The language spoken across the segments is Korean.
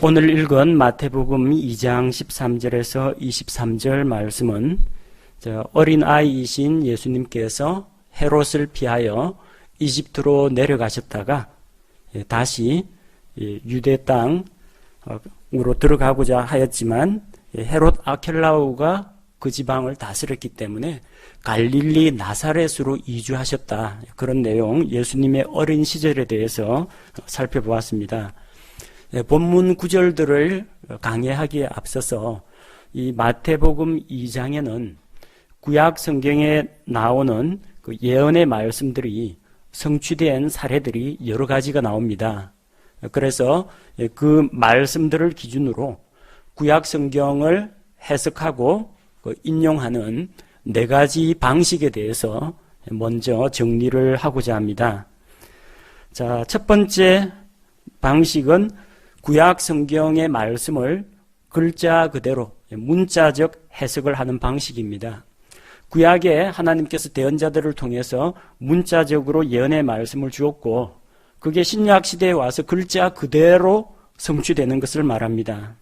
오늘 읽은 마태복음 2장 13절에서 23절 말씀은 어린아이이신 예수님께서 헤롯을 피하여 이집트로 내려가셨다가 다시 유대 땅으로 들어가고자 하였지만 헤롯 아켈라오가 그 지방을 다스렸기 때문에 갈릴리 나사렛으로 이주하셨다. 그런 내용, 예수님의 어린 시절에 대해서 살펴보았습니다. 본문 구절들을 강의하기에 앞서서 이 마태복음 2장에는 구약 성경에 나오는 그 예언의 말씀들이 성취된 사례들이 여러 가지가 나옵니다. 그래서 그 말씀들을 기준으로 구약 성경을 해석하고 인용하는 네 가지 방식에 대해서 먼저 정리를 하고자 합니다. 자, 첫 번째 방식은 구약 성경의 말씀을 글자 그대로 문자적 해석을 하는 방식입니다. 구약에 하나님께서 대언자들을 통해서 문자적으로 예언의 말씀을 주었고 그게 신약 시대에 와서 글자 그대로 성취되는 것을 말합니다.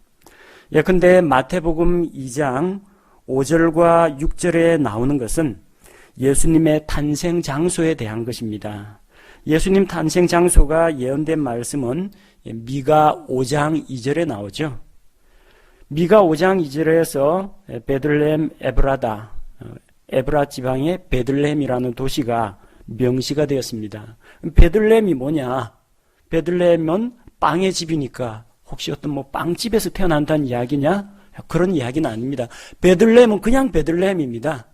근데 마태복음 2장 5절과 6절에 나오는 것은 예수님의 탄생 장소에 대한 것입니다. 예수님 탄생 장소가 예언된 말씀은 미가 5장 2절에 나오죠. 미가 5장 2절에서 베들레헴 에브라다, 에브라 지방의 베들레헴이라는 도시가 명시가 되었습니다. 베들레헴이 뭐냐? 베들레헴은 빵의 집이니까 혹시 어떤 빵집에서 태어난다는 이야기냐? 그런 이야기는 아닙니다. 베들레헴은 그냥 베들레헴입니다.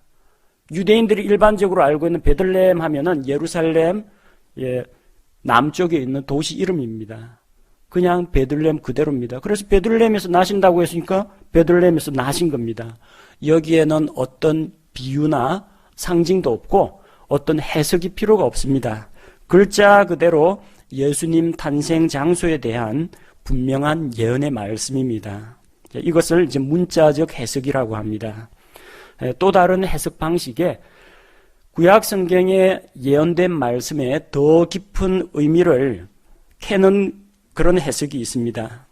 유대인들이 일반적으로 알고 있는 베들레헴 하면은 예루살렘 남쪽에 있는 도시 이름입니다. 그냥 베들레헴 그대로입니다. 그래서 베들레헴에서 나신다고 했으니까 베들레헴에서 나신 겁니다. 여기에는 어떤 비유나 상징도 없고 어떤 해석이 필요가 없습니다. 글자 그대로 예수님 탄생 장소에 대한 분명한 예언의 말씀입니다. 이것을 이제 문자적 해석이라고 합니다. 또 다른 해석 방식에 구약 성경에 예언된 말씀에 더 깊은 의미를 캐는 그런 해석이 있습니다.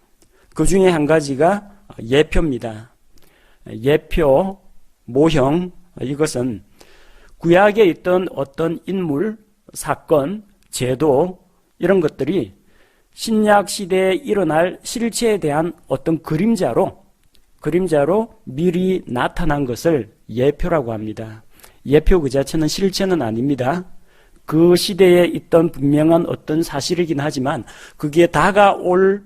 그 중에 한 가지가 예표입니다. 예표, 모형, 이것은 구약에 있던 어떤 인물, 사건, 제도 이런 것들이 신약 시대에 일어날 실체에 대한 어떤 그림자로 미리 나타난 것을 예표라고 합니다. 예표 그 자체는 실체는 아닙니다. 그 시대에 있던 분명한 어떤 사실이긴 하지만 그게 다가올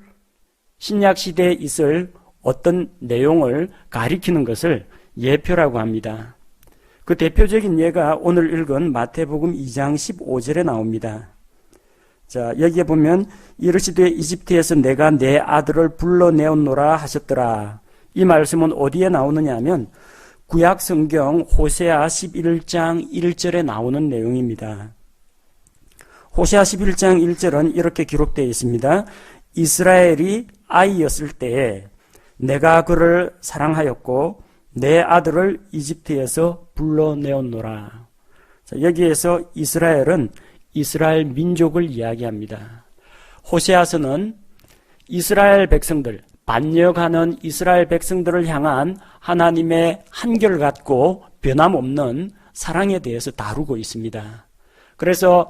신약 시대에 있을 어떤 내용을 가리키는 것을 예표라고 합니다. 그 대표적인 예가 오늘 읽은 마태복음 2장 15절에 나옵니다. 자, 여기에 보면 이르시되 이집트에서 내가 내 아들을 불러내었노라 하셨더라. 이 말씀은 어디에 나오느냐 하면 구약 성경 호세아 11장 1절에 나오는 내용입니다. 호세아 11장 1절은 이렇게 기록되어 있습니다. 이스라엘이 아이였을 때에 내가 그를 사랑하였고 내 아들을 이집트에서 불러내었노라. 자, 여기에서 이스라엘은 이스라엘 민족을 이야기합니다. 호세아서는 이스라엘 백성들, 반역하는 이스라엘 백성들을 향한 하나님의 한결같고 변함없는 사랑에 대해서 다루고 있습니다. 그래서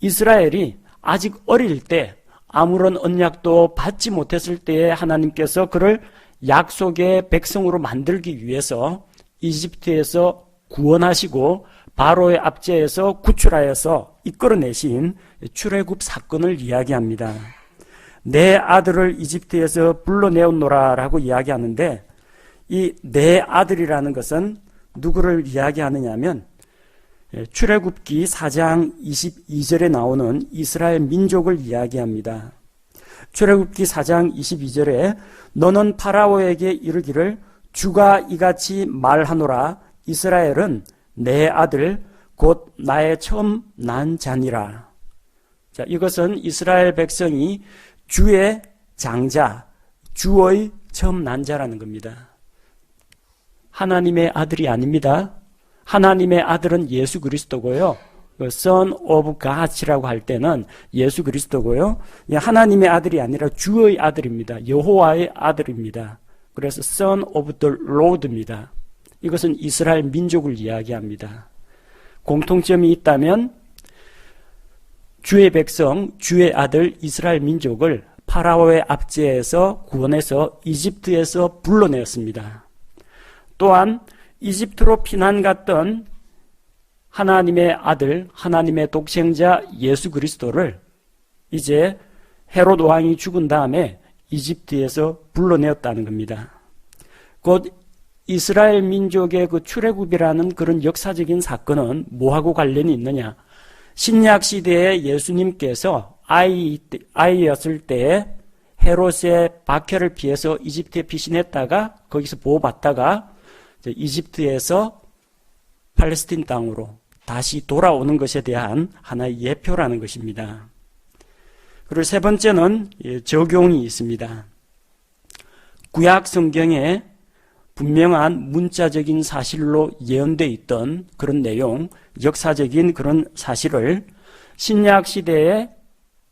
이스라엘이 아직 어릴 때 아무런 언약도 받지 못했을 때에 하나님께서 그를 약속의 백성으로 만들기 위해서 이집트에서 구원하시고 바로의 압제에서 구출하여서 이끌어내신 출애굽 사건을 이야기합니다. 내 아들을 이집트에서 불러내었노라 라고 이야기하는데 이 내 아들이라는 것은 누구를 이야기하느냐 하면 출애굽기 4장 22절에 나오는 이스라엘 민족을 이야기합니다. 출애굽기 4장 22절에 너는 파라오에게 이르기를 주가 이같이 말하노라 이스라엘은 내 아들 곧 나의 처음 난 자니라. 자, 이것은 이스라엘 백성이 주의 장자, 주의 처음 난 자라는 겁니다. 하나님의 아들이 아닙니다. 하나님의 아들은 예수 그리스도고요. Son of God이라고 할 때는 예수 그리스도고요. 하나님의 아들이 아니라 주의 아들입니다. 여호와의 아들입니다. 그래서 Son of the Lord입니다. 이것은 이스라엘 민족을 이야기합니다. 공통점이 있다면 주의 백성, 주의 아들 이스라엘 민족을 파라오의 압제에서 구원해서 이집트에서 불러내었습니다. 또한 이집트로 피난 갔던 하나님의 아들, 하나님의 독생자 예수 그리스도를 이제 헤롯 왕이 죽은 다음에 이집트에서 불러내었다는 겁니다. 곧 이스라엘 민족의 그 출애굽이라는 그런 역사적인 사건은 뭐하고 관련이 있느냐? 신약 시대에 예수님께서 아이였을 때 헤롯의 박해를 피해서 이집트에 피신했다가 거기서 보호받다가 이집트에서 팔레스틴 땅으로 다시 돌아오는 것에 대한 하나의 예표라는 것입니다. 그리고 세 번째는 적용이 있습니다. 구약 성경에 분명한 문자적인 사실로 예언되어 있던 그런 내용, 역사적인 그런 사실을 신약 시대에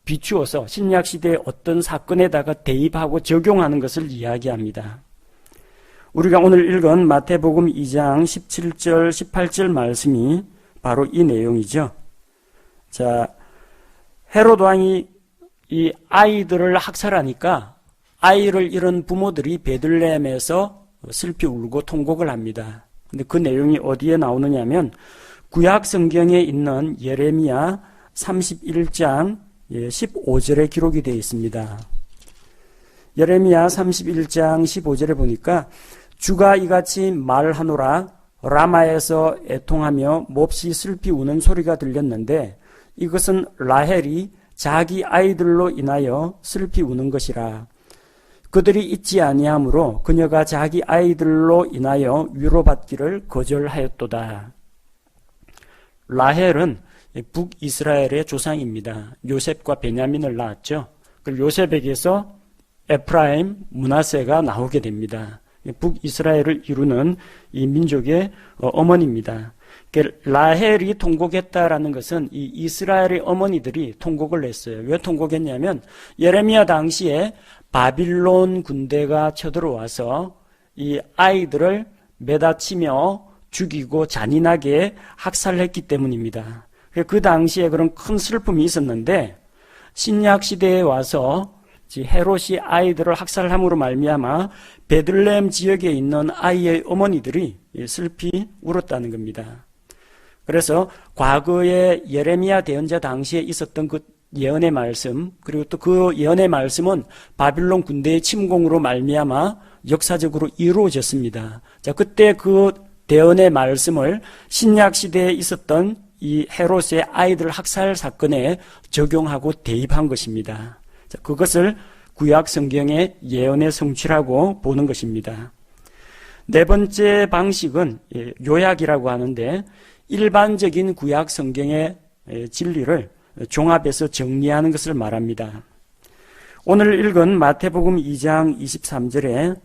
비추어서 신약 시대의 어떤 사건에다가 대입하고 적용하는 것을 이야기합니다. 우리가 오늘 읽은 마태복음 2장 17절, 18절 말씀이 바로 이 내용이죠. 자, 헤롯 왕이 이 아이들을 학살하니까 아이를 잃은 부모들이 베들레헴에서 슬피 울고 통곡을 합니다. 근데 그 내용이 어디에 나오느냐면 구약 성경에 있는 예레미야 31장 15절에 기록이 되어 있습니다. 예레미야 31장 15절에 보니까 주가 이같이 말하노라 라마에서 애통하며 몹시 슬피 우는 소리가 들렸는데 이것은 라헬이 자기 아이들로 인하여 슬피 우는 것이라. 그들이 있지 아니하므로 그녀가 자기 아이들로 인하여 위로받기를 거절하였도다. 라헬은 북이스라엘의 조상입니다. 요셉과 베냐민을 낳았죠. 그리고 요셉에게서 에프라임, 므낫세가 나오게 됩니다. 북이스라엘을 이루는 이 민족의 어머니입니다. 라헬이 통곡했다라는 것은 이 이스라엘의 어머니들이 통곡을 했어요. 왜 통곡했냐면 예레미야 당시에 바빌론 군대가 쳐들어와서 이 아이들을 매다치며 죽이고 잔인하게 학살했기 때문입니다. 그 당시에 그런 큰 슬픔이 있었는데 신약 시대에 와서 헤롯이 아이들을 학살함으로 말미암아 베들레헴 지역에 있는 아이의 어머니들이 슬피 울었다는 겁니다. 그래서 과거에 예레미야 대언자 당시에 있었던 그 예언의 말씀, 그리고 또 그 예언의 말씀은 바빌론 군대의 침공으로 말미암아 역사적으로 이루어졌습니다. 자, 그때 그 대언의 말씀을 신약 시대에 있었던 이 헤롯의 아이들 학살 사건에 적용하고 대입한 것입니다. 자, 그것을 구약 성경의 예언의 성취라고 보는 것입니다. 네 번째 방식은 요약이라고 하는데 일반적인 구약 성경의 진리를 종합해서 정리하는 것을 말합니다. 오늘 읽은 마태복음 2장 23절에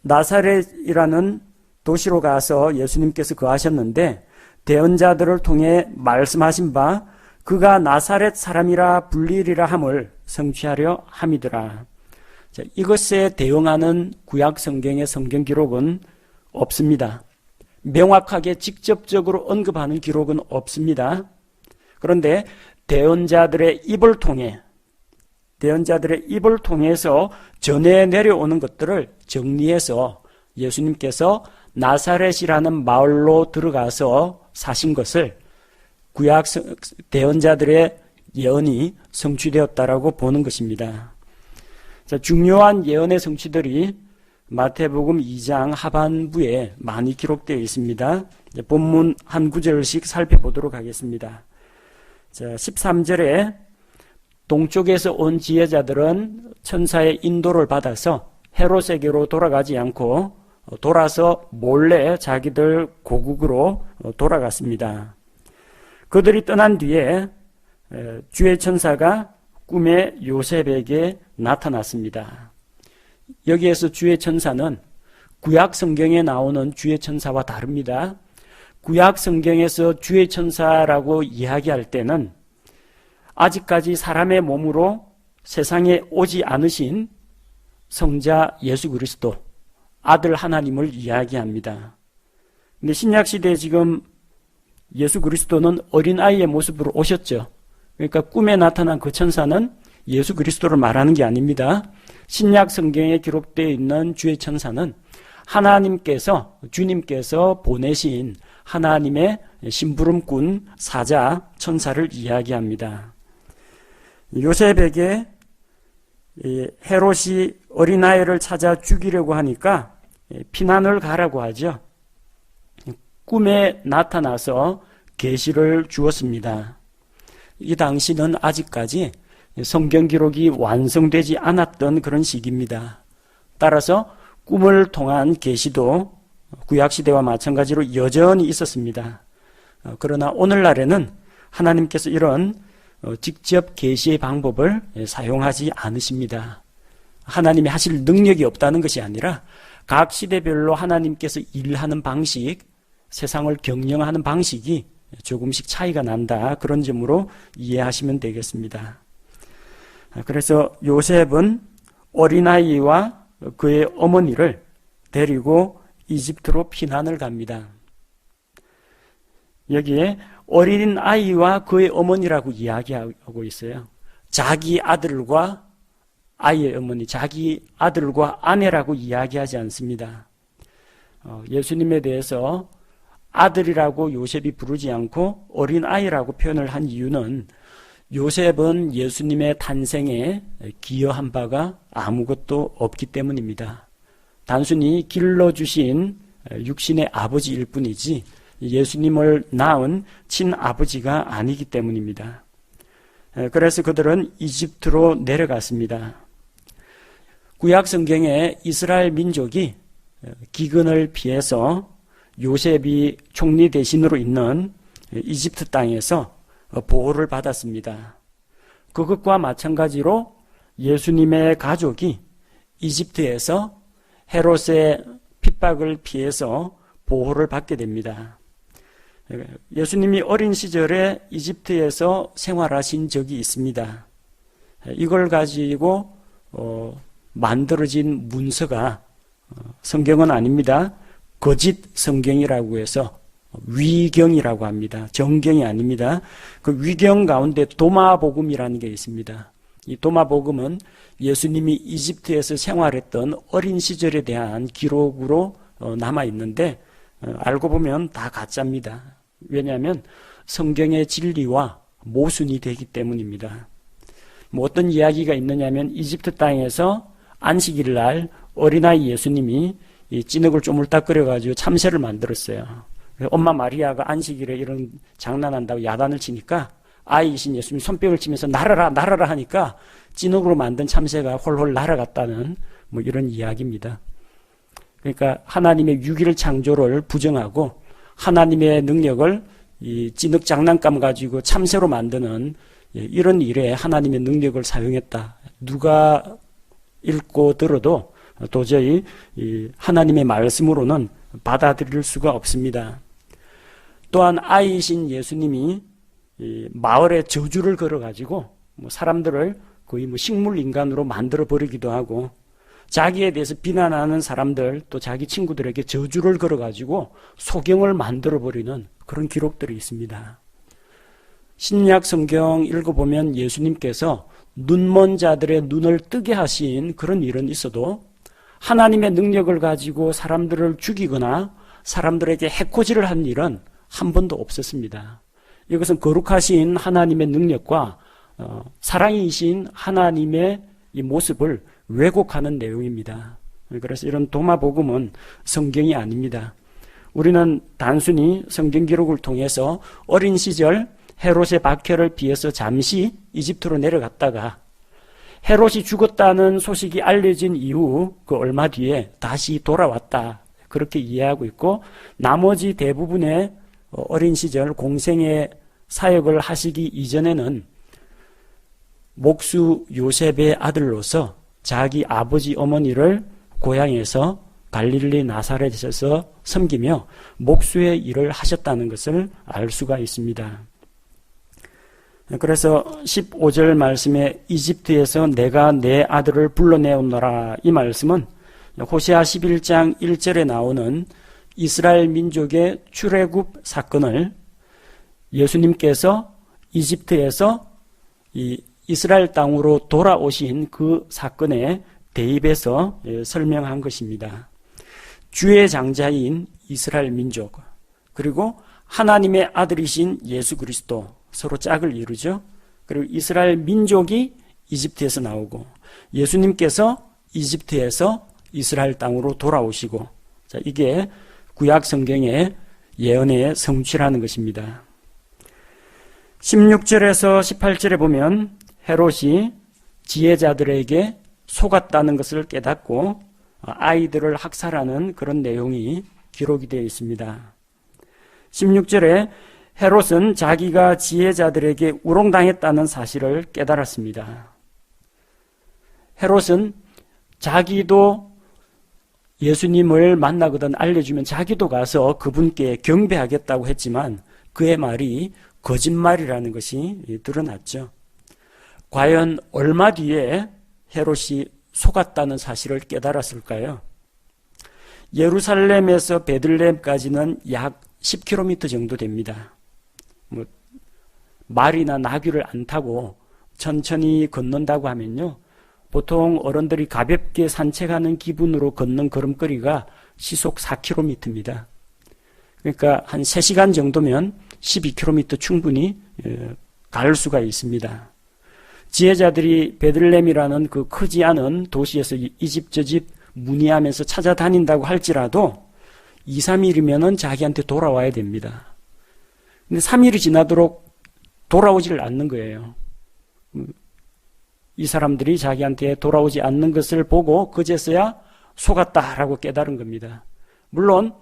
나사렛이라는 도시로 가서 예수님께서 거하셨는데 대언자들을 통해 말씀하신 바 그가 나사렛 사람이라 불리리라 함을 성취하려 함이더라. 이것에 대응하는 구약 성경의 성경 기록은 없습니다. 명확하게 직접적으로 언급하는 기록은 없습니다. 그런데 대언자들의 입을 통해서 전해 내려오는 것들을 정리해서 예수님께서 나사렛이라는 마을로 들어가서 사신 것을 구약 대언자들의 예언이 성취되었다라고 보는 것입니다. 자, 중요한 예언의 성취들이 마태복음 2장 하반부에 많이 기록되어 있습니다. 본문 한 구절씩 살펴보도록 하겠습니다. 자, 13절에 동쪽에서 온 지혜자들은 천사의 인도를 받아서 헤롯에게로 돌아가지 않고 돌아서 몰래 자기들 고국으로 돌아갔습니다. 그들이 떠난 뒤에 주의 천사가 꿈에 요셉에게 나타났습니다. 여기에서 주의 천사는 구약 성경에 나오는 주의 천사와 다릅니다. 구약 성경에서 주의 천사라고 이야기할 때는 아직까지 사람의 몸으로 세상에 오지 않으신 성자 예수 그리스도, 아들 하나님을 이야기합니다. 근데 신약시대에 지금 예수 그리스도는 어린아이의 모습으로 오셨죠. 그러니까 꿈에 나타난 그 천사는 예수 그리스도를 말하는 게 아닙니다. 신약 성경에 기록되어 있는 주의 천사는 하나님께서, 주님께서 보내신 하나님의 심부름꾼, 사자, 천사를 이야기합니다. 요셉에게 헤롯이 어린아이를 찾아 죽이려고 하니까 피난을 가라고 하죠. 꿈에 나타나서 계시를 주었습니다. 이 당시는 아직까지 성경 기록이 완성되지 않았던 그런 시기입니다. 따라서 꿈을 통한 계시도 구약시대와 마찬가지로 여전히 있었습니다. 그러나 오늘날에는 하나님께서 이런 직접 계시의 방법을 사용하지 않으십니다. 하나님이 하실 능력이 없다는 것이 아니라 각 시대별로 하나님께서 일하는 방식, 세상을 경영하는 방식이 조금씩 차이가 난다. 그런 점으로 이해하시면 되겠습니다. 그래서 요셉은 어린아이와 그의 어머니를 데리고 이집트로 피난을 갑니다. 여기에 어린 아이와 그의 어머니라고 이야기하고 있어요. 자기 아들과 아이의 어머니, 자기 아들과 아내라고 이야기하지 않습니다. 예수님에 대해서 아들이라고 요셉이 부르지 않고 어린 아이라고 표현을 한 이유는 요셉은 예수님의 탄생에 기여한 바가 아무것도 없기 때문입니다. 단순히 길러주신 육신의 아버지일 뿐이지 예수님을 낳은 친아버지가 아니기 때문입니다. 그래서 그들은 이집트로 내려갔습니다. 구약 성경에 이스라엘 민족이 기근을 피해서 요셉이 총리 대신으로 있는 이집트 땅에서 보호를 받았습니다. 그것과 마찬가지로 예수님의 가족이 이집트에서 헤롯의 핍박을 피해서 보호를 받게 됩니다. 예수님이 어린 시절에 이집트에서 생활하신 적이 있습니다. 이걸 가지고 만들어진 문서가 성경은 아닙니다. 거짓 성경이라고 해서 위경이라고 합니다. 정경이 아닙니다. 그 위경 가운데 도마복음이라는 게 있습니다. 이 도마복음은 예수님이 이집트에서 생활했던 어린 시절에 대한 기록으로 남아 있는데 알고 보면 다 가짜입니다. 왜냐하면 성경의 진리와 모순이 되기 때문입니다. 뭐 어떤 이야기가 있느냐면 이집트 땅에서 안식일 날 어린아이 예수님이 이 찌눅을 쪼물딱 끓여가지고 참새를 만들었어요. 엄마 마리아가 안식일에 이런 장난한다고 야단을 치니까 아이이신 예수님이 손뼉을 치면서 날아라 날아라 하니까 찌눅으로 만든 참새가 홀홀 날아갔다는 뭐 이런 이야기입니다. 그러니까 하나님의 유기를 창조를 부정하고 하나님의 능력을 이 찌눅 장난감 가지고 참새로 만드는 이런 일에 하나님의 능력을 사용했다. 누가 읽고 들어도 도저히 하나님의 말씀으로는 받아들일 수가 없습니다. 또한 아이이신 예수님이 마을에 저주를 걸어가지고 사람들을 거의 식물 인간으로 만들어 버리기도 하고 자기에 대해서 비난하는 사람들 또 자기 친구들에게 저주를 걸어가지고 소경을 만들어 버리는 그런 기록들이 있습니다. 신약 성경 읽어보면 예수님께서 눈먼 자들의 눈을 뜨게 하신 그런 일은 있어도 하나님의 능력을 가지고 사람들을 죽이거나 사람들에게 해코지를 한 일은 한 번도 없었습니다. 이것은 거룩하신 하나님의 능력과 사랑이신 하나님의 이 모습을 왜곡하는 내용입니다. 그래서 이런 도마복음은 성경이 아닙니다. 우리는 단순히 성경 기록을 통해서 어린 시절 헤롯의 박해를 피해서 잠시 이집트로 내려갔다가 헤롯이 죽었다는 소식이 알려진 이후 그 얼마 뒤에 다시 돌아왔다. 그렇게 이해하고 있고 나머지 대부분의 어린 시절 공생의 사역을 하시기 이전에는 목수 요셉의 아들로서 자기 아버지 어머니를 고향에서 갈릴리 나사렛에서 섬기며 목수의 일을 하셨다는 것을 알 수가 있습니다. 그래서 15절 말씀에 이집트에서 내가 내 아들을 불러내오노라, 이 말씀은 호세아 11장 1절에 나오는 이스라엘 민족의 출애굽 사건을 예수님께서 이집트에서 이 이스라엘 땅으로 돌아오신 그 사건에 대입해서 설명한 것입니다. 주의 장자인 이스라엘 민족, 그리고 하나님의 아들이신 예수 그리스도, 서로 짝을 이루죠. 그리고 이스라엘 민족이 이집트에서 나오고 예수님께서 이집트에서 이스라엘 땅으로 돌아오시고, 자, 이게 구약 성경의 예언의 성취라는 것입니다. 16절에서 18절에 보면 헤롯이 지혜자들에게 속았다는 것을 깨닫고 아이들을 학살하는 그런 내용이 기록이 되어 있습니다. 16절에 헤롯은 자기가 지혜자들에게 우롱당했다는 사실을 깨달았습니다. 헤롯은 자기도 예수님을 만나거든 알려주면 자기도 가서 그분께 경배하겠다고 했지만 그의 말이 거짓말이라는 것이 드러났죠. 과연 얼마 뒤에 헤롯이 속았다는 사실을 깨달았을까요? 예루살렘에서 베들레헴까지는 약 10km 정도 됩니다. 말이나 나귀를 안 타고 천천히 걷는다고 하면요, 보통 어른들이 가볍게 산책하는 기분으로 걷는 걸음거리가 시속 4km입니다. 그러니까 한 3시간 정도면 12km 충분히 갈 수가 있습니다. 지혜자들이 베들레헴이라는 그 크지 않은 도시에서 이 집 저 집 문의하면서 찾아다닌다고 할지라도 2, 3일이면은 자기한테 돌아와야 됩니다. 근데 3일이 지나도록 돌아오지를 않는 거예요. 이 사람들이 자기한테 돌아오지 않는 것을 보고 그제서야 속았다라고 깨달은 겁니다. 물론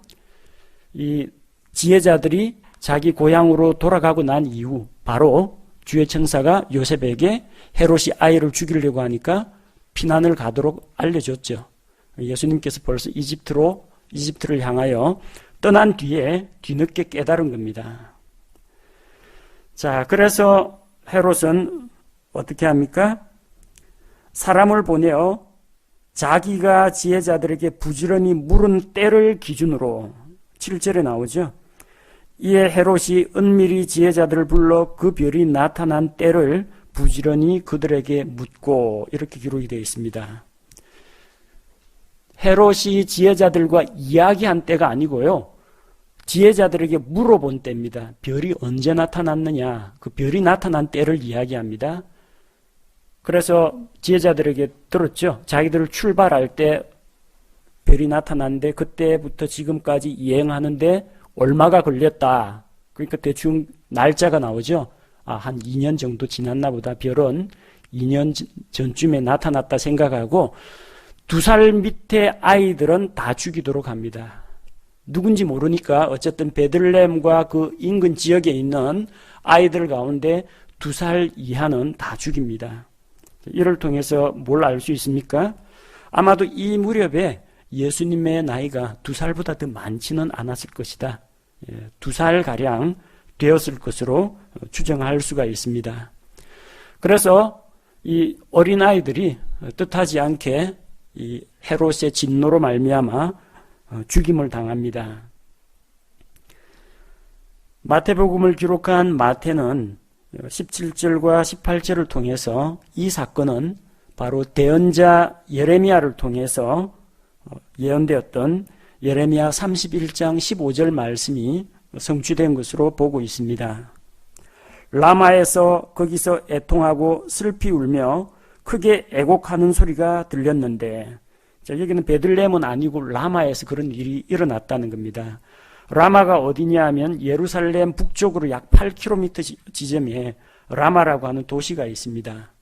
이 지혜자들이 자기 고향으로 돌아가고 난 이후 바로 주의 천사가 요셉에게 헤롯이 아이를 죽이려고 하니까 피난을 가도록 알려줬죠. 예수님께서 벌써 이집트를 향하여 떠난 뒤에 뒤늦게 깨달은 겁니다. 자, 그래서 헤롯은 어떻게 합니까? 사람을 보내어 자기가 지혜자들에게 부지런히 물은 때를 기준으로, 7절에 나오죠. 이에 헤롯이 은밀히 지혜자들을 불러 그 별이 나타난 때를 부지런히 그들에게 묻고, 이렇게 기록이 되어 있습니다. 헤롯이 지혜자들과 이야기한 때가 아니고요, 지혜자들에게 물어본 때입니다. 별이 언제 나타났느냐, 그 별이 나타난 때를 이야기합니다. 그래서 지혜자들에게 들었죠. 자기들 출발할 때 별이 나타났는데 그때부터 지금까지 여행하는데 얼마가 걸렸다. 그러니까 대충 날짜가 나오죠. 한 2년 정도 지났나 보다. 별은 2년 전쯤에 나타났다 생각하고 2살 밑에 아이들은 다 죽이도록 합니다. 누군지 모르니까 어쨌든 베들레헴과 그 인근 지역에 있는 아이들 가운데 2살 이하는 다 죽입니다. 이를 통해서 뭘 알 수 있습니까? 아마도 이 무렵에 예수님의 나이가 2살보다 더 많지는 않았을 것이다. 2살가량 되었을 것으로 추정할 수가 있습니다. 그래서 이 어린아이들이 뜻하지 않게 이 헤롯의 진노로 말미암아 죽임을 당합니다. 마태복음을 기록한 마태는 17절과 18절을 통해서 이 사건은 바로 대언자 예레미야를 통해서 예언되었던 예레미야 31장 15절 말씀이 성취된 것으로 보고 있습니다. 라마에서 거기서 애통하고 슬피 울며 크게 애곡하는 소리가 들렸는데, 자, 여기는 베들레헴은 아니고 라마에서 그런 일이 일어났다는 겁니다. 라마가 어디냐 하면 예루살렘 북쪽으로 약 8km 지점에 라마라고 하는 도시가 있습니다.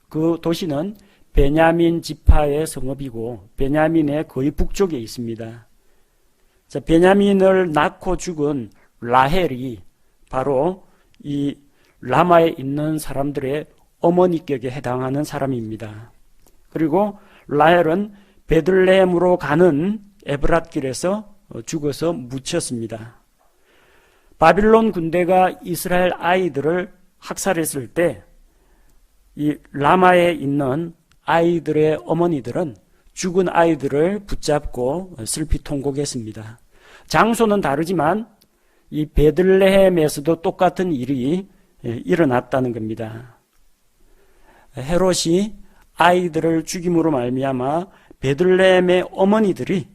그 도시는 베냐민 지파의 성읍이고 베냐민의 거의 북쪽에 있습니다. 자, 베냐민을 낳고 죽은 라헬이 바로 이 라마에 있는 사람들의 어머니격에 해당하는 사람입니다. 그리고 라헬은 베들레헴으로 가는 에브랏길에서 죽어서 묻혔습니다. 바빌론 군대가 이스라엘 아이들을 학살했을 때 이 라마에 있는 아이들의 어머니들은 죽은 아이들을 붙잡고 슬피 통곡했습니다. 장소는 다르지만 이 베들레헴에서도 똑같은 일이 일어났다는 겁니다. 헤롯이 아이들을 죽임으로 말미암아 베들레헴의 어머니들이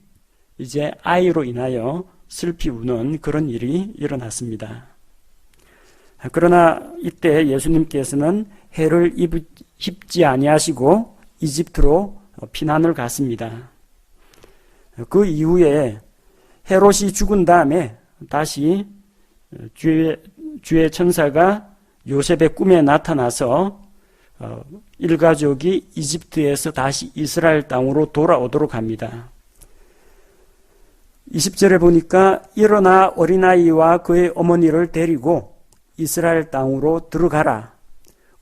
이제 아이로 인하여 슬피 우는 그런 일이 일어났습니다. 그러나 이때 예수님께서는 해를 입지 아니하시고 이집트로 피난을 갔습니다. 그 이후에 헤롯이 죽은 다음에 다시 주의 천사가 요셉의 꿈에 나타나서 일가족이 이집트에서 다시 이스라엘 땅으로 돌아오도록 합니다. 20절에 보니까 일어나 어린아이와 그의 어머니를 데리고 이스라엘 땅으로 들어가라.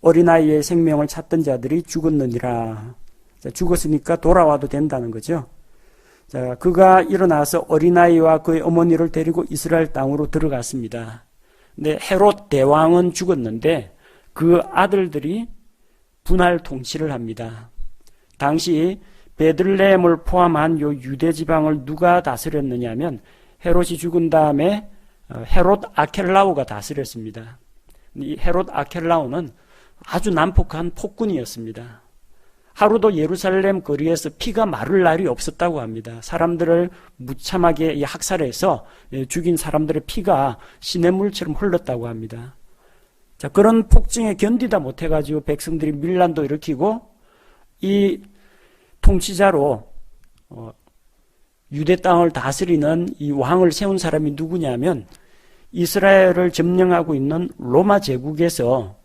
어린아이의 생명을 찾던 자들이 죽었느니라. 죽었으니까 돌아와도 된다는 거죠. 자, 그가 일어나서 어린아이와 그의 어머니를 데리고 이스라엘 땅으로 들어갔습니다. 근데 헤롯 대왕은 죽었는데 그 아들들이 분할 통치를 합니다. 당시 베들레헴을 포함한 요 유대 지방을 누가 다스렸느냐면 헤롯이 죽은 다음에 헤롯 아켈라오가 다스렸습니다. 이 헤롯 아켈라오는 아주 난폭한 폭군이었습니다. 하루도 예루살렘 거리에서 피가 마를 날이 없었다고 합니다. 사람들을 무참하게 학살해서 죽인 사람들의 피가 시냇물처럼 흘렀다고 합니다. 자, 그런 폭증에 견디다 못해가지고 백성들이 밀란도 일으키고 이 통치자로 유대 땅을 다스리는 이 왕을 세운 사람이 누구냐면 이스라엘을 점령하고 있는 로마 제국에서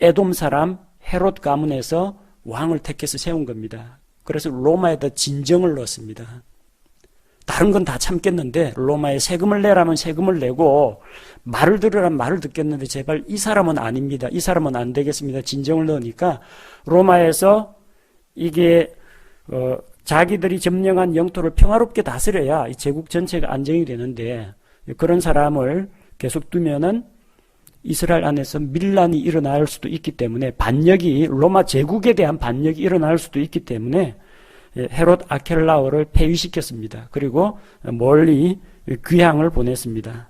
에돔 사람 헤롯 가문에서 왕을 택해서 세운 겁니다. 그래서 로마에다 진정을 넣었습니다. 다른 건 다 참겠는데 로마에 세금을 내라면 세금을 내고 말을 들으라면 말을 듣겠는데 제발 이 사람은 아닙니다. 이 사람은 안 되겠습니다. 진정을 넣으니까 로마에서 이게 자기들이 점령한 영토를 평화롭게 다스려야 이 제국 전체가 안정이 되는데 그런 사람을 계속 두면은 이스라엘 안에서 밀란이 일어날 수도 있기 때문에 반역이 로마 제국에 대한 반역이 일어날 수도 있기 때문에 헤롯 아켈라오를 폐위시켰습니다. 그리고 멀리 귀향을 보냈습니다.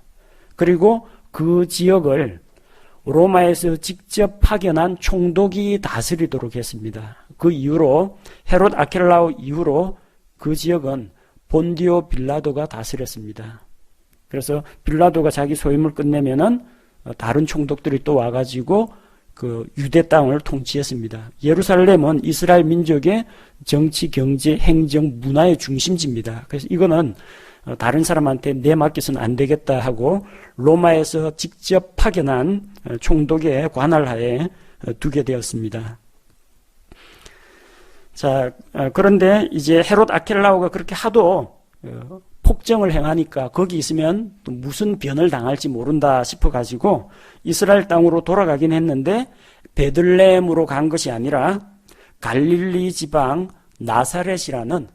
그리고 그 지역을 로마에서 직접 파견한 총독이 다스리도록 했습니다. 그 이후로 헤롯 아켈라오 이후로 그 지역은 본디오 빌라도가 다스렸습니다. 그래서 빌라도가 자기 소임을 끝내면은 다른 총독들이 또 와가지고 그 유대 땅을 통치했습니다. 예루살렘은 이스라엘 민족의 정치, 경제, 행정, 문화의 중심지입니다. 그래서 이거는 다른 사람한테 내맡겨서는 안 되겠다 하고 로마에서 직접 파견한 총독의 관할하에 두게 되었습니다. 자, 그런데 이제 헤롯 아켈라오가 그렇게 하도 폭정을 행하니까 거기 있으면 또 무슨 변을 당할지 모른다 싶어가지고 이스라엘 땅으로 돌아가긴 했는데 베들레헴으로 간 것이 아니라 갈릴리 지방 나사렛이라는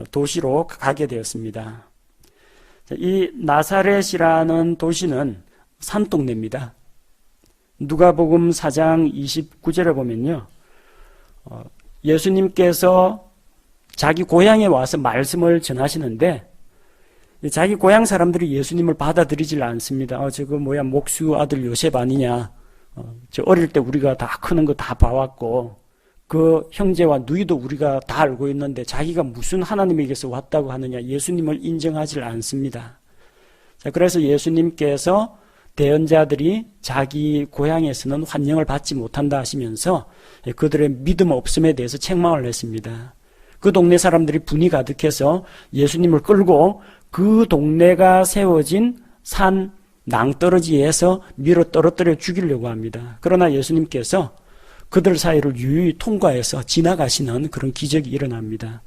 도시로 가게 되었습니다. 이 나사렛이라는 도시는 산동네입니다. 누가복음 4장 29절에 보면요, 예수님께서 자기 고향에 와서 말씀을 전하시는데 자기 고향 사람들이 예수님을 받아들이질 않습니다. 저거 뭐야, 목수 아들 요셉 아니냐. 저 어릴 때 우리가 다 크는 거 다 봐왔고 그 형제와 누이도 우리가 다 알고 있는데 자기가 무슨 하나님에게서 왔다고 하느냐. 예수님을 인정하지 않습니다. 자, 그래서 예수님께서 대언자들이 자기 고향에서는 환영을 받지 못한다 하시면서 그들의 믿음 없음에 대해서 책망을 했습니다. 그 동네 사람들이 분이 가득해서 예수님을 끌고 그 동네가 세워진 산 낭떠러지에서 밀어 떨어뜨려 죽이려고 합니다. 그러나 예수님께서 그들 사이를 유유히 통과해서 지나가시는 그런 기적이 일어납니다.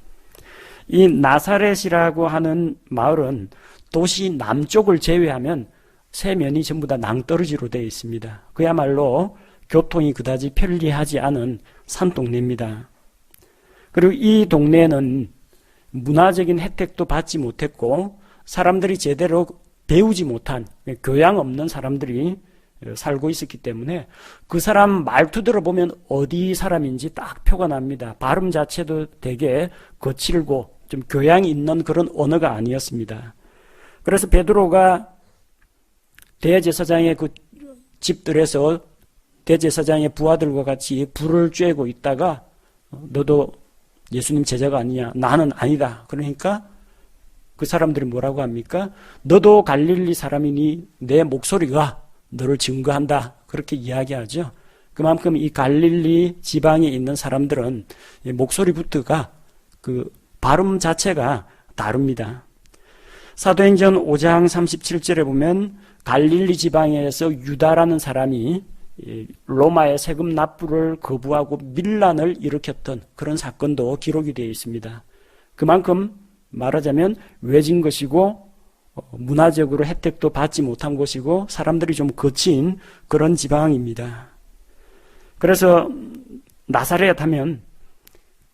이 나사렛이라고 하는 마을은 도시 남쪽을 제외하면 세면이 전부 다 낭떠러지로 되어 있습니다. 그야말로 교통이 그다지 편리하지 않은 산동네입니다. 그리고 이 동네는 문화적인 혜택도 받지 못했고 사람들이 제대로 배우지 못한 교양 없는 사람들이 살고 있었기 때문에 그 사람 말투 들어보면 어디 사람인지 딱 표가 납니다. 발음 자체도 되게 거칠고 좀 교양이 있는 그런 언어가 아니었습니다. 그래서 베드로가 대제사장의 그 집들에서 대제사장의 부하들과 같이 불을 쬐고 있다가 너도 예수님 제자가 아니냐? 나는 아니다. 그러니까 그 사람들이 뭐라고 합니까? 너도 갈릴리 사람이니 내 목소리가 너를 증거한다. 그렇게 이야기하죠. 그만큼 이 갈릴리 지방에 있는 사람들은 목소리부터가 그 발음 자체가 다릅니다. 사도행전 5장 37절에 보면 갈릴리 지방에서 유다라는 사람이 로마의 세금 납부를 거부하고 밀란을 일으켰던 그런 사건도 기록이 되어 있습니다. 그만큼 말하자면 외진 것이고 문화적으로 혜택도 받지 못한 곳이고 사람들이 좀 거친 그런 지방입니다. 그래서 나사렛 하면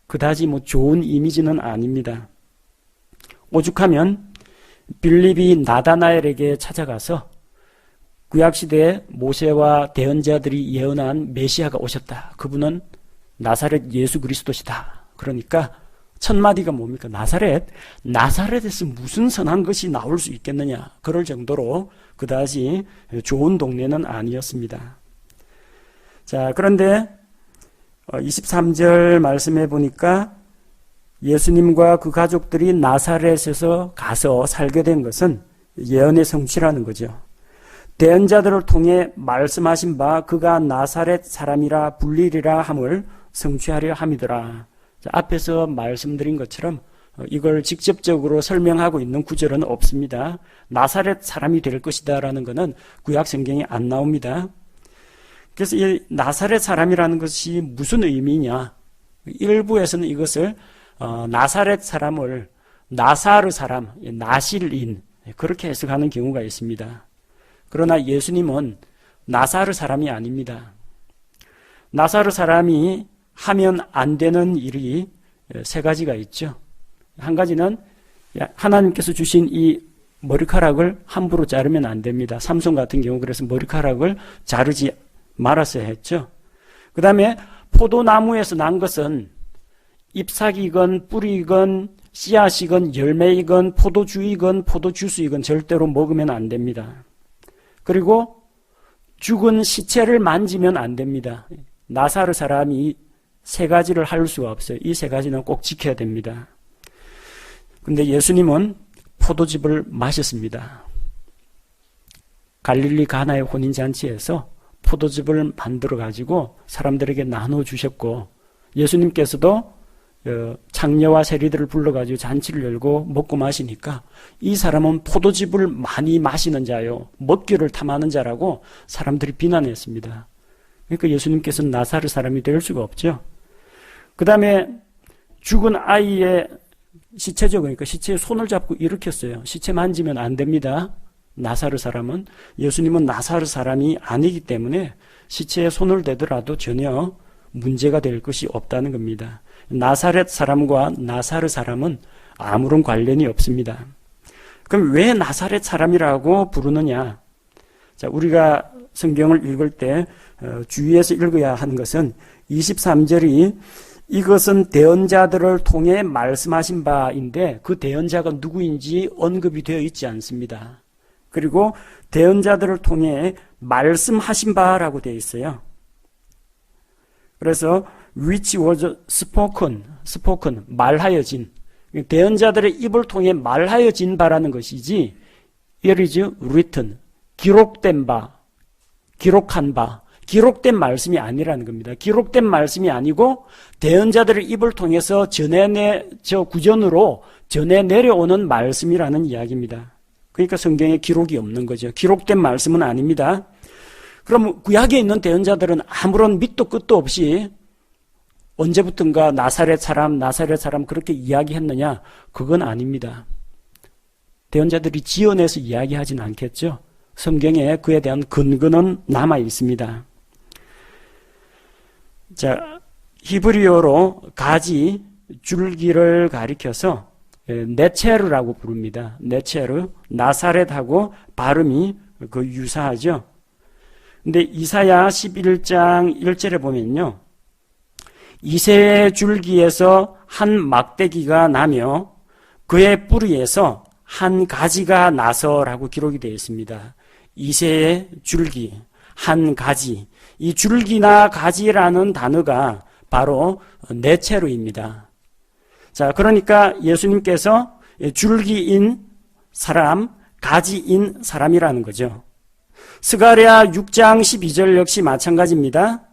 그다지 좋은 이미지는 아닙니다. 오죽하면 빌립이 나다나엘에게 찾아가서 구약시대에 모세와 대언자들이 예언한 메시아가 오셨다. 그분은 나사렛 예수 그리스도시다. 그러니까 첫 마디가 뭡니까? 나사렛에서 무슨 선한 것이 나올 수 있겠느냐. 그럴 정도로 그다지 좋은 동네는 아니었습니다. 자, 그런데 23절 말씀해 보니까 예수님과 그 가족들이 나사렛에서 가서 살게 된 것은 예언의 성취라는 거죠. 대언자들을 통해 말씀하신 바 그가 나사렛 사람이라 불리리라 함을 성취하려 함이더라. 앞에서 말씀드린 것처럼 이걸 직접적으로 설명하고 있는 구절은 없습니다. 나사렛 사람이 될 것이다 라는 것은 구약 성경에 안 나옵니다. 그래서 이 나사렛 사람이라는 것이 무슨 의미냐? 일부에서는 이것을 나사렛 사람을 나사르 사람, 나실인 그렇게 해석하는 경우가 있습니다. 그러나 예수님은 나사르 사람이 아닙니다. 나사르 사람이 하면 안 되는 일이 세 가지가 있죠. 한 가지는 하나님께서 주신 이 머리카락을 함부로 자르면 안 됩니다. 삼손 같은 경우 그래서 머리카락을 자르지 말았어야 했죠. 그 다음에 포도나무에서 난 것은 잎사귀건 뿌리건 씨앗이건 열매이건 포도주이건 포도주스이건 절대로 먹으면 안 됩니다. 그리고 죽은 시체를 만지면 안 됩니다. 나사르 사람이 세 가지를 할 수가 없어요. 이 세 가지는 꼭 지켜야 됩니다. 근데 예수님은 포도즙을 마셨습니다. 갈릴리 가나의 혼인잔치에서 포도즙을 만들어 가지고 사람들에게 나눠 주셨고 예수님께서도 창녀와 세리들을 불러가지고 잔치를 열고 먹고 마시니까 이 사람은 포도즙을 많이 마시는 자요 먹기를 탐하는 자라고 사람들이 비난했습니다. 그러니까 예수님께서는 나사르 사람이 될 수가 없죠. 그 다음에 죽은 아이의 시체죠. 그러니까 시체에 손을 잡고 일으켰어요. 시체 만지면 안 됩니다. 나사르 사람은. 예수님은 나사르 사람이 아니기 때문에 시체에 손을 대더라도 전혀 문제가 될 것이 없다는 겁니다. 나사렛 사람과 나사르 사람은 아무런 관련이 없습니다. 그럼 왜 나사렛 사람이라고 부르느냐? 자, 우리가 성경을 읽을 때 주의해서 읽어야 하는 것은 23절이 이것은 대언자들을 통해 말씀하신 바인데 그 대언자가 누구인지 언급이 되어 있지 않습니다. 그리고 대언자들을 통해 말씀하신 바라고 되어 있어요. 그래서 which was spoken, 말하여진 대언자들의 입을 통해 말하여진 바라는 것이지 it is written, 기록된 바, 기록한 바, 기록된 말씀이 아니라는 겁니다. 기록된 말씀이 아니고 대언자들의 입을 통해서 구전으로 전해 내려오는 말씀이라는 이야기입니다. 그러니까 성경에 기록이 없는 거죠. 기록된 말씀은 아닙니다. 그럼 구약에 있는 대언자들은 아무런 밑도 끝도 없이 언제부턴가 나사렛 사람 그렇게 이야기했느냐? 그건 아닙니다. 대언자들이 지어내서 이야기하진 않겠죠. 성경에 그에 대한 근거는 남아 있습니다. 자, 히브리어로 가지, 줄기를 가리켜서 네체르라고 부릅니다. 네체르, 나사렛하고 발음이 유사하죠. 근데 이사야 11장 1절에 보면요. 이새의 줄기에서 한 막대기가 나며 그의 뿌리에서 한 가지가 나서라고 기록이 되어 있습니다. 이새의 줄기, 한 가지. 이 줄기나 가지라는 단어가 바로 네체르입니다. 자, 그러니까 예수님께서 줄기인 사람, 가지인 사람이라는 거죠. 스가랴 6장 12절 역시 마찬가지입니다.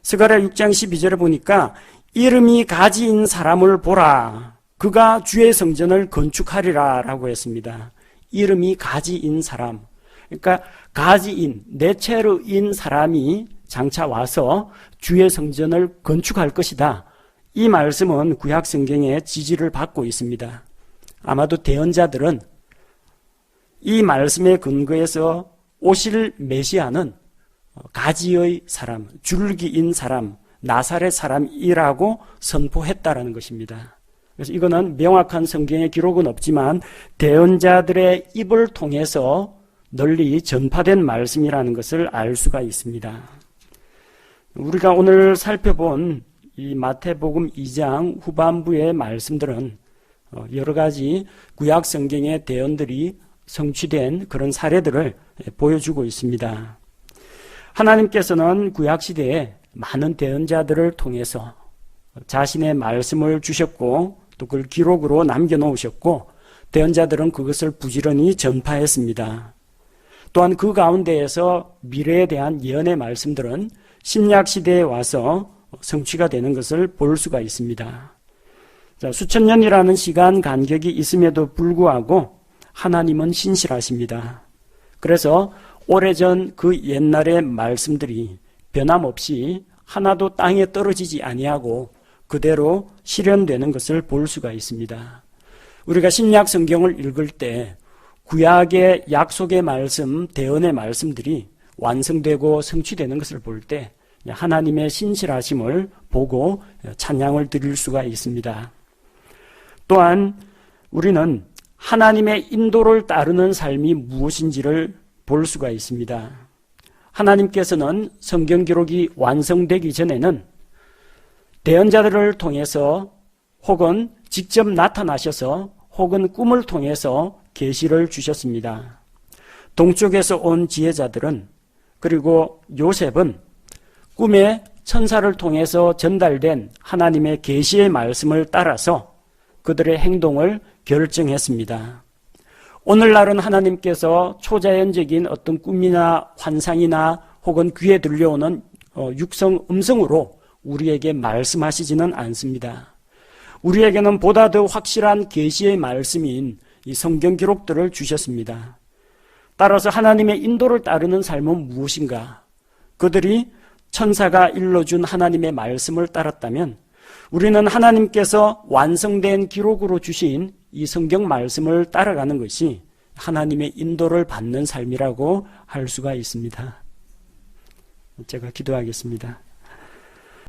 스가랴 6장 12절에 보니까 이름이 가지인 사람을 보라. 그가 주의 성전을 건축하리라 라고 했습니다. 이름이 가지인 사람. 그러니까 가지인, 네체르인 사람이 장차 와서 주의 성전을 건축할 것이다. 이 말씀은 구약 성경의 지지를 받고 있습니다. 아마도 대언자들은 이 말씀에 근거해서 오실 메시아는 가지의 사람, 줄기인 사람, 나사렛 사람이라고 선포했다라는 것입니다. 그래서 이거는 명확한 성경의 기록은 없지만 대언자들의 입을 통해서 널리 전파된 말씀이라는 것을 알 수가 있습니다. 우리가 오늘 살펴본 이 마태복음 2장 후반부의 말씀들은 여러 가지 구약 성경의 대언들이 성취된 그런 사례들을 보여주고 있습니다. 하나님께서는 구약시대에 많은 대언자들을 통해서 자신의 말씀을 주셨고 또 그걸 기록으로 남겨놓으셨고 대언자들은 그것을 부지런히 전파했습니다. 또한 그 가운데에서 미래에 대한 예언의 말씀들은 신약시대에 와서 성취가 되는 것을 볼 수가 있습니다. 자, 수천 년이라는 시간 간격이 있음에도 불구하고 하나님은 신실하십니다. 그래서 오래전 그 옛날의 말씀들이 변함없이 하나도 땅에 떨어지지 아니하고 그대로 실현되는 것을 볼 수가 있습니다. 우리가 신약 성경을 읽을 때 구약의 약속의 말씀, 대언의 말씀들이 완성되고 성취되는 것을 볼 때 하나님의 신실하심을 보고 찬양을 드릴 수가 있습니다. 또한 우리는 하나님의 인도를 따르는 삶이 무엇인지를 볼 수가 있습니다. 하나님께서는 성경 기록이 완성되기 전에는 대언자들을 통해서 혹은 직접 나타나셔서 혹은 꿈을 통해서 계시를 주셨습니다. 동쪽에서 온 지혜자들은 그리고 요셉은 꿈에 천사를 통해서 전달된 하나님의 계시의 말씀을 따라서 그들의 행동을 결정했습니다. 오늘날은 하나님께서 초자연적인 어떤 꿈이나 환상이나 혹은 귀에 들려오는 육성 음성으로 우리에게 말씀하시지는 않습니다. 우리에게는 보다 더 확실한 계시의 말씀인 이 성경 기록들을 주셨습니다. 따라서 하나님의 인도를 따르는 삶은 무엇인가? 그들이 천사가 일러준 하나님의 말씀을 따랐다면 우리는 하나님께서 완성된 기록으로 주신 이 성경 말씀을 따라가는 것이 하나님의 인도를 받는 삶이라고 할 수가 있습니다. 제가 기도하겠습니다.